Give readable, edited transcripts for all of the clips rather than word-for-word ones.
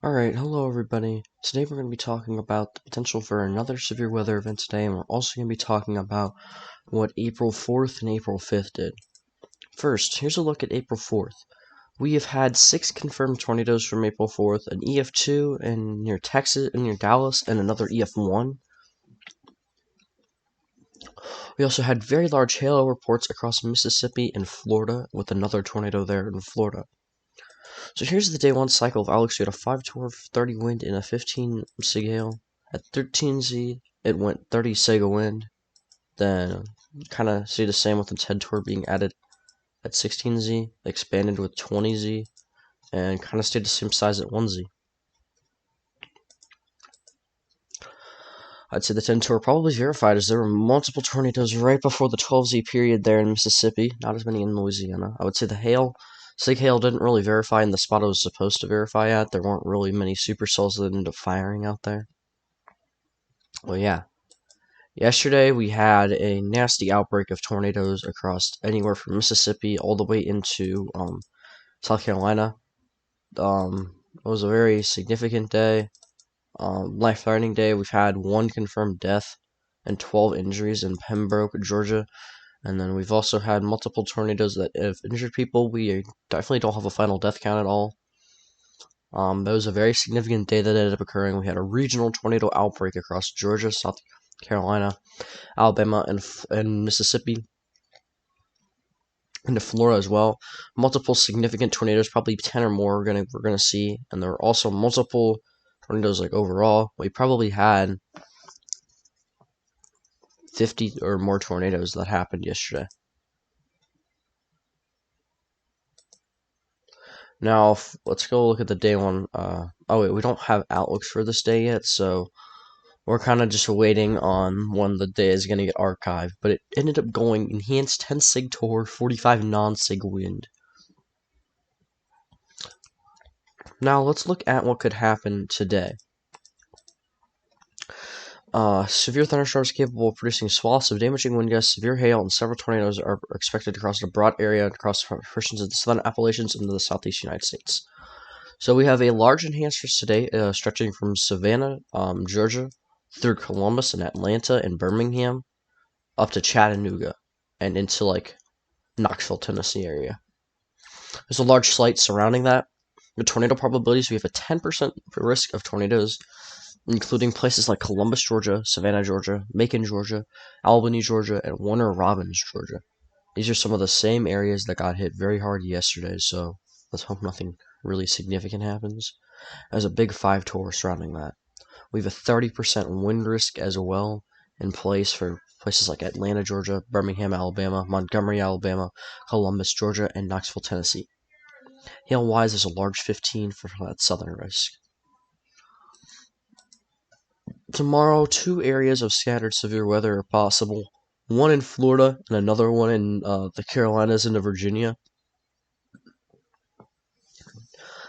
Alright, hello everybody. Today we're going to be talking about the potential for another severe weather event today, and we're also going to be talking about what April 4th and April 5th did. First, here's a look at April 4th. We have had 6 confirmed tornadoes from April 4th, an EF2 near Texas, near Dallas, and another EF1. We also had very large hail reports across Mississippi and Florida, with another tornado there in Florida. So here's the day 1 cycle of Alex. We had a 5 torr, 30 wind, and a 15 sig hail. At 13 Z, it went 30 sega wind. Then kind of stayed the same with the 10 torr being added at 16 Z, expanded with 20 Z, and kind of stayed the same size at 1 Z. I'd say the 10 torr probably verified, as there were multiple tornadoes right before the 12 Z period there in Mississippi, not as many in Louisiana. I would say the hail, sig hail, didn't really verify in the spot it was supposed to verify at. There weren't really many supercells that ended up firing out there. Well, yeah. Yesterday, we had a nasty outbreak of tornadoes across anywhere from Mississippi all the way into South Carolina. It was a very significant day, life-threatening day. We've had 1 confirmed death and 12 injuries in Pembroke, Georgia. And then we've also had multiple tornadoes that have injured people. We definitely don't have a final death count at all. That was a very significant day that ended up occurring. We had a regional tornado outbreak across Georgia, South Carolina, Alabama, and Mississippi, into Florida as well. Multiple significant tornadoes, probably 10 or more we're gonna see, and there were also multiple tornadoes. Like overall, we probably had 50 or more tornadoes that happened yesterday. Now, let's go look at the day 1. Oh wait, we don't have outlooks for this day yet, so we're kind of just waiting on when the day is going to get archived. But it ended up going enhanced 10 sig torr, 45 non-sig wind. Now, let's look at what could happen today. Severe thunderstorms capable of producing swaths of damaging wind gusts, severe hail, and several tornadoes are expected across a broad area across portions of the southern Appalachians into the southeast United States. So we have a large enhanced today, stretching from Savannah, Georgia, through Columbus and Atlanta and Birmingham, up to Chattanooga, and into like Knoxville, Tennessee area. There's a large slight surrounding that. The tornado probabilities, we have a 10% risk of tornadoes, including places like Columbus, Georgia, Savannah, Georgia, Macon, Georgia, Albany, Georgia, and Warner Robins, Georgia. These are some of the same areas that got hit very hard yesterday, so let's hope nothing really significant happens. There's a big 5 torr surrounding that. We have a 30% wind risk as well in place for places like Atlanta, Georgia, Birmingham, Alabama, Montgomery, Alabama, Columbus, Georgia, and Knoxville, Tennessee. Hail-wise, there's a large 15 for that southern risk. Tomorrow, 2 areas of scattered severe weather are possible. One in Florida and another one in the Carolinas into Virginia.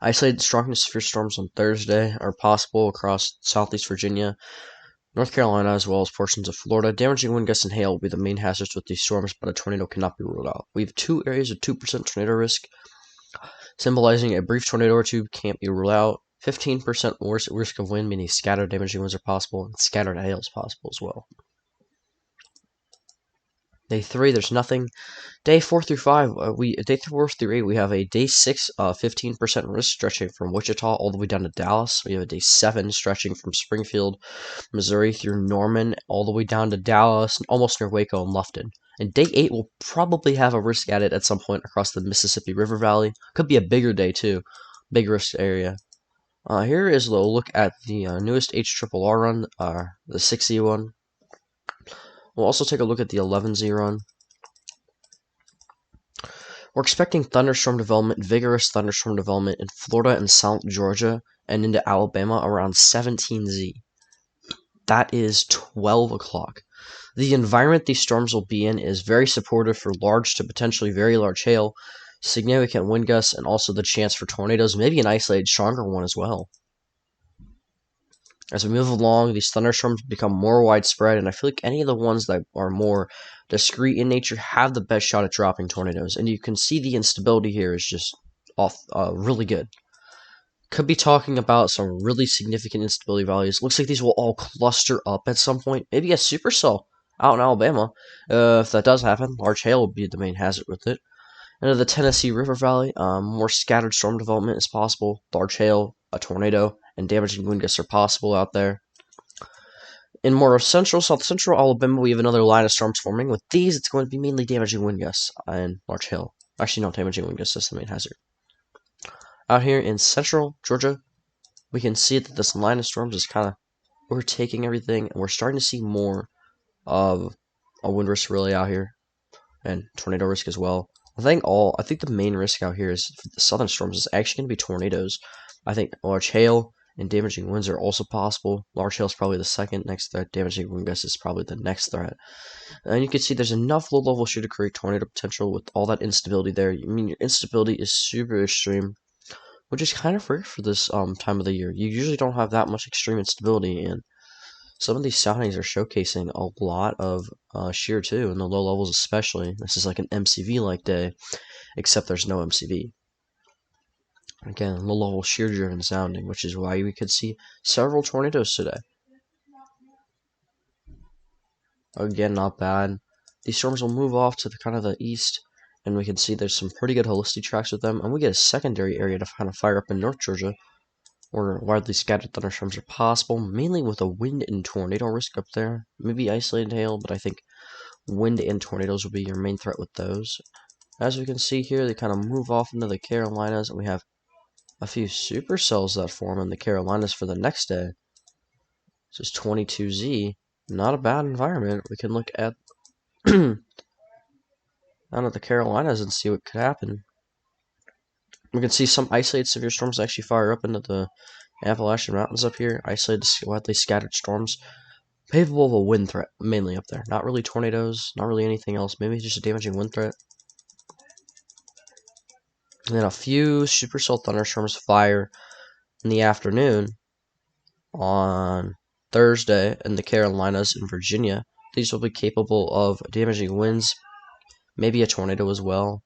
Isolated strong to severe storms on Thursday are possible across southeast Virginia, North Carolina, as well as portions of Florida. Damaging wind gusts and hail will be the main hazards with these storms, but a tornado cannot be ruled out. We have 2 areas of 2% tornado risk, symbolizing a brief tornado or 2 can't be ruled out. 15% risk of wind, meaning scattered damaging winds are possible, and scattered hail is possible as well. Day 3, there's nothing. Day 4 through 5, day 4 through 8, we have a day 6, 15% risk stretching from Wichita all the way down to Dallas. We have a day 7 stretching from Springfield, Missouri through Norman all the way down to Dallas and almost near Waco and Lufton. And day 8 will probably have a risk added at some point across the Mississippi River Valley. Could be a bigger day too, big risk area. Here is a look at the newest HRRR run, the 6Z one. We'll also take a look at the 11Z run. We're expecting thunderstorm development, vigorous thunderstorm development in Florida and South Georgia and into Alabama around 17Z. That is 12 o'clock. The environment these storms will be in is very supportive for large to potentially very large hail, significant wind gusts, and also the chance for tornadoes, maybe an isolated stronger one as well. As we move along, these thunderstorms become more widespread, and I feel like any of the ones that are more discrete in nature have the best shot at dropping tornadoes. And you can see the instability here is just really good. could be talking about some really significant instability values. Looks like these will all cluster up at some point. Maybe a supercell out in Alabama. If that does happen, large hail will be the main hazard with it. Into the Tennessee River Valley, more scattered storm development is possible. Large hail, a tornado, and damaging wind gusts are possible out there. In more central, south central Alabama, we have another line of storms forming. With these, it's going to be mainly damaging wind gusts and large hail. Actually, not damaging wind gusts, that's the main hazard. Out here in central Georgia, we can see that this line of storms is kind of overtaking everything, and we're starting to see more of a wind risk really out here, and tornado risk as well. I think the main risk out here is for the southern storms is actually going to be tornadoes. I think large hail and damaging winds are also possible. Large hail is probably the second next threat. Damaging wind gusts is probably the next threat. And you can see there's enough low level shear to create tornado potential with all that instability there. I mean, your instability is super extreme, which is kind of rare for this time of the year. You usually don't have that much extreme instability, and some of these soundings are showcasing a lot of shear too, in the low levels especially. This is like an MCV-like day, except there's no MCV. Again, low level shear driven sounding, which is why we could see several tornadoes today. Again, not bad. These storms will move off to the kind of the east, and we can see there's some pretty good helicity tracks with them, and we get a secondary area to kind of fire up in North Georgia, where widely scattered thunderstorms are possible, mainly with a wind and tornado risk up there. Maybe isolated hail, but I think wind and tornadoes will be your main threat with those. As we can see here, they kind of move off into the Carolinas, and we have a few supercells that form in the Carolinas for the next day. This is 22Z. Not a bad environment. We can look at down at the Carolinas and see what could happen. We can see some isolated severe storms actually fire up into the Appalachian Mountains up here. Isolated, widely scattered storms. Capable of a wind threat, mainly up there. Not really tornadoes, not really anything else. Maybe just a damaging wind threat. And then a few supercell thunderstorms fire in the afternoon on Thursday in the Carolinas and Virginia. These will be capable of damaging winds, maybe a tornado as well,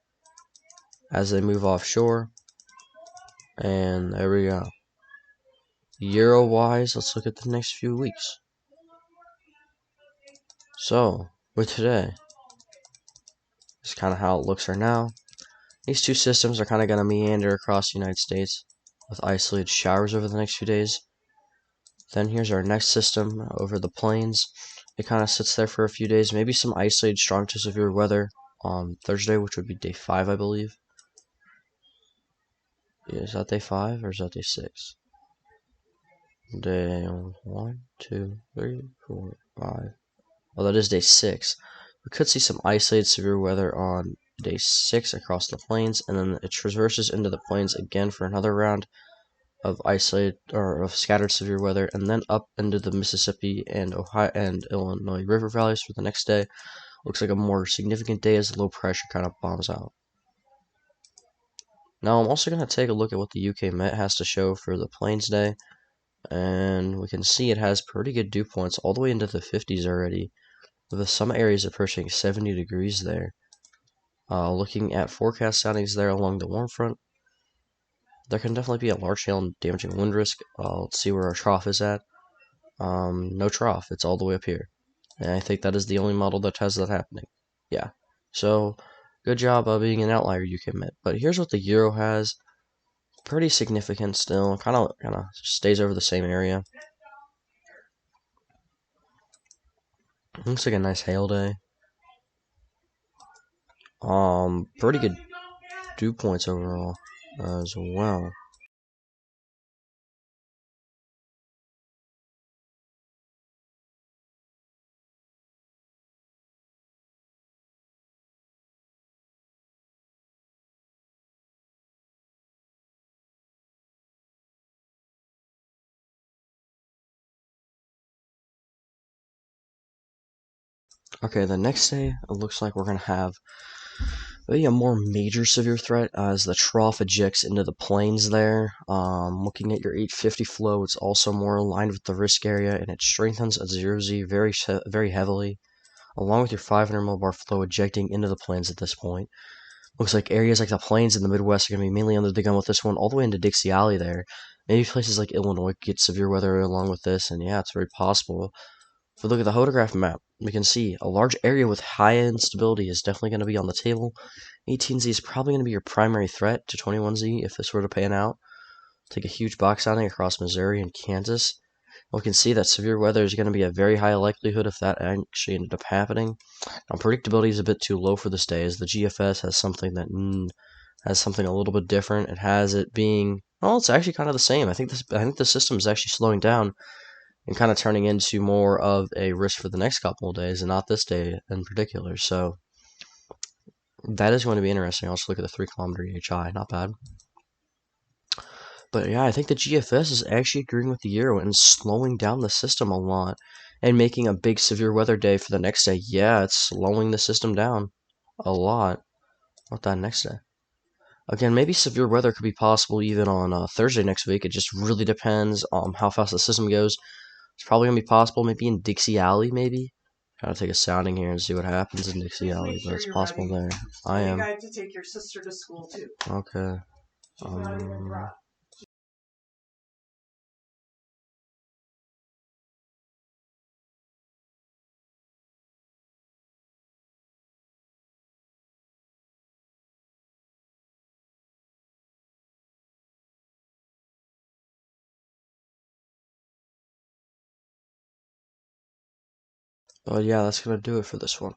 as they move offshore. And there we go. Euro-wise, let's look at the next few weeks. So, with today, this is kind of how it looks right now. These two systems are kind of going to meander across the United States with isolated showers over the next few days. Then here's our next system over the plains. It kind of sits there for a few days. Maybe some isolated strong to severe weather on Thursday, which would be day 5, I believe. Is that day 5 or is that day 6? Day 1, 2, 3, 4, 5. Oh, that is day 6. We could see some isolated severe weather on day 6 across the plains, and then it traverses into the plains again for another round of isolated or of scattered severe weather, and then up into the Mississippi and Ohio and Illinois river valleys for the next day. Looks like a more significant day as the low pressure kind of bombs out. Now I'm also going to take a look at what the UK Met has to show for the plains day, and we can see it has pretty good dew points all the way into the 50s already, with some areas approaching 70 degrees there. Looking at forecast soundings there along the warm front, there can definitely be a large hail and damaging wind risk. Let's see where our trough is at. No trough, it's all the way up here. And I think that is the only model that has that happening. Yeah. So, good job being an outlier, UK Met. But here's what the Euro has. Pretty significant still. Kind of stays over the same area. Looks like a nice hail day. Pretty good dew points overall as well. Okay, the next day, it looks like we're going to have maybe a more major severe threat as the trough ejects into the plains there. Looking at your 850 flow, it's also more aligned with the risk area, and it strengthens at 0Z very heavily, along with your 500 millbar flow ejecting into the plains at this point. Looks like areas like the plains in the Midwest are going to be mainly under the gun with this one, all the way into Dixie Alley there. Maybe places like Illinois get severe weather along with this, and yeah, it's very possible. If we look at the photograph map, we can see a large area with high instability is definitely going to be on the table. 18Z is probably going to be your primary threat to 21Z if this were to pan out. Take a huge box outing across Missouri and Kansas. We can see that severe weather is going to be a very high likelihood if that actually ended up happening. Now, predictability is a bit too low for this day, as the GFS has something that has something a little bit different. It has it being, well, it's actually kind of the same. I think the system is actually slowing down and kind of turning into more of a risk for the next couple of days, and not this day in particular. So that is going to be interesting. I'll just look at the 3 km EHI, not bad. But yeah, I think the GFS is actually agreeing with the Euro and slowing down the system a lot and making a big severe weather day for the next day. Yeah, it's slowing the system down a lot. What that next day? Again, maybe severe weather could be possible even on Thursday next week. It just really depends on how fast the system goes. It's probably going to be possible maybe in Dixie Alley, maybe. Gotta take a sounding here and see what happens in Dixie Alley, but it's possible there. I am. I have to take your sister to school too. Okay. She's not even brought. But yeah, that's gonna do it for this one.